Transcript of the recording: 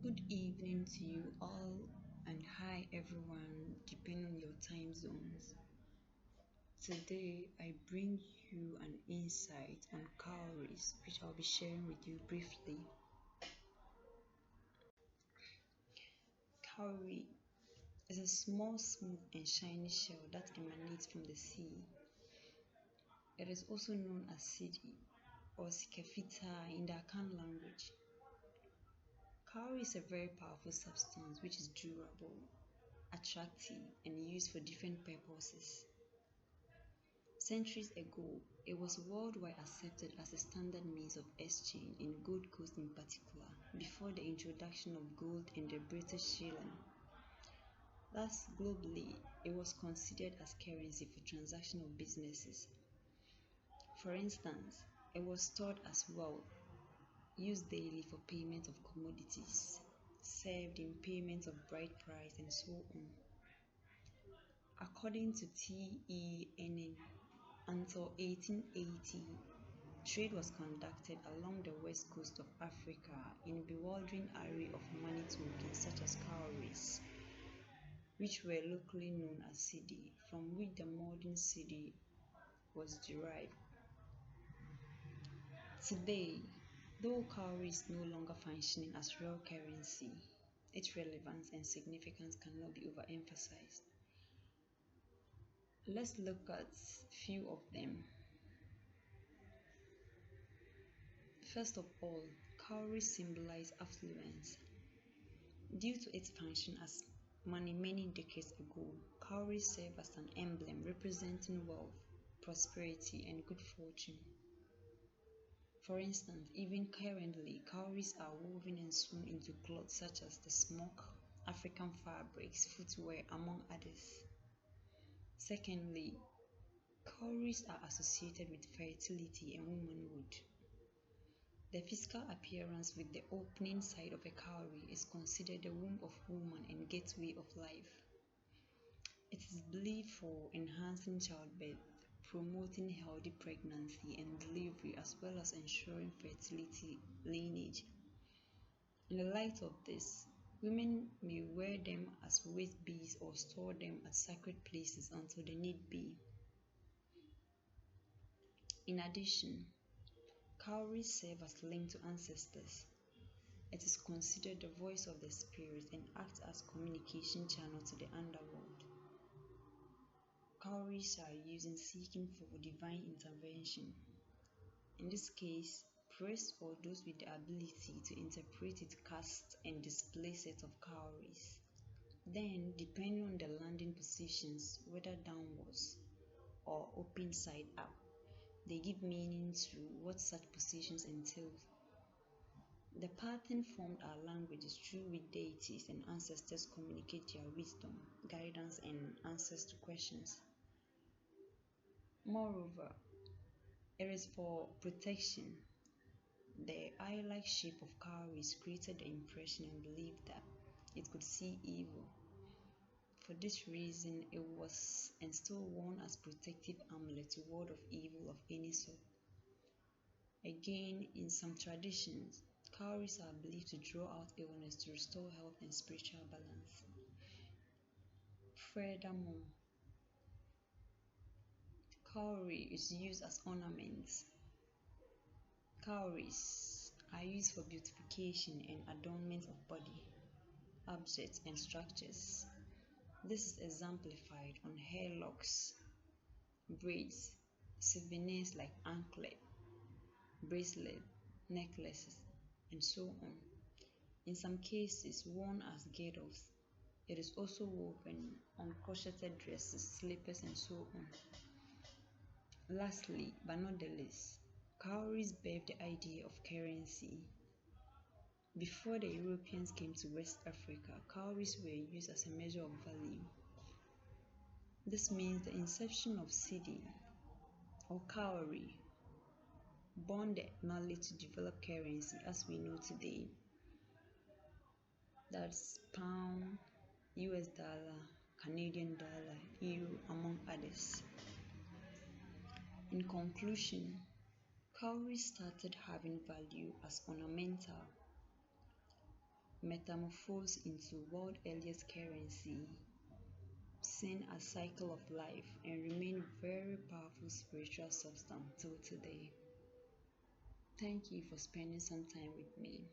Good evening to you all, and hi everyone, depending on your time zones. Today, I bring you an insight on cowries, which I'll be sharing with you briefly. Cowrie is a small, smooth, and shiny shell that emanates from the sea. It is also known as sidi or sikafita in the Akan language. Cowrie is a very powerful substance which is durable, attractive, and used for different purposes. Centuries ago, it was worldwide accepted as a standard means of exchange in Gold Coast in particular, before the introduction of gold and the British shilling. Thus, globally, it was considered as currency for transactional businesses. For instance, it was stored as wealth, used daily for payment of commodities, served in payment of bride price, and so on. According to TENN, until 1880, trade was conducted along the west coast of Africa in a bewildering array of money tokens such as cowries, which were locally known as cedi, from which the modern cedi was derived. Today, though cowrie is no longer functioning as real currency, its relevance and significance cannot be overemphasized. Let's look at few of them. First of all, cowrie symbolize affluence. Due to its function as money many decades ago, cowrie served as an emblem representing wealth, prosperity, and good fortune. For instance, even currently, cowries are woven and sewn into clothes such as the smock, African fabrics, footwear, among others. Secondly, cowries are associated with fertility and womanhood. The physical appearance with the opening side of a cowrie is considered the womb of woman and gateway of life. It is believed for enhancing childbirth, promoting healthy pregnancy and delivery, as well as ensuring fertility lineage. In the light of this, women may wear them as waist beads or store them at sacred places until the need be. In addition, cowries serve as link to ancestors. It is considered the voice of the spirit and acts as communication channel to the underworld. Cowries are used in seeking for divine intervention. In this case, priests or those with the ability to interpret it cast and display sets of cowries. Then, depending on the landing positions, whether downwards or open side up, they give meaning to what such positions entail. The pattern formed our languages through which deities and ancestors communicate their wisdom, guidance, and answers to questions. Moreover, it is for protection. The eye-like shape of cowries created the impression and belief that it could see evil. For this reason, it was and still worn as protective amulet to ward off evil of any sort. Again, in some traditions, cowries are believed to draw out illness to restore health and spiritual balance. Furthermore, cowrie is used as ornaments. Cowries are used for beautification and adornment of body, objects, and structures. This is exemplified on hair locks, braids, souvenirs like anklet, bracelet, necklaces, and so on. In some cases, worn as girdles. It is also woven on crocheted dresses, slippers, and so on. Lastly, but not the least, cowries birthed the idea of currency. Before the Europeans came to West Africa, cowries were used as a measure of value. This means the inception of cedi or cowrie born the knowledge to develop currency as we know today. That's pound, US dollar, Canadian dollar, euro, among others. In conclusion, cowries started having value as ornamental. metamorphosed into world's earliest currency, seen as cycle of life, and remain very powerful spiritual substance till today. Thank you for spending some time with me.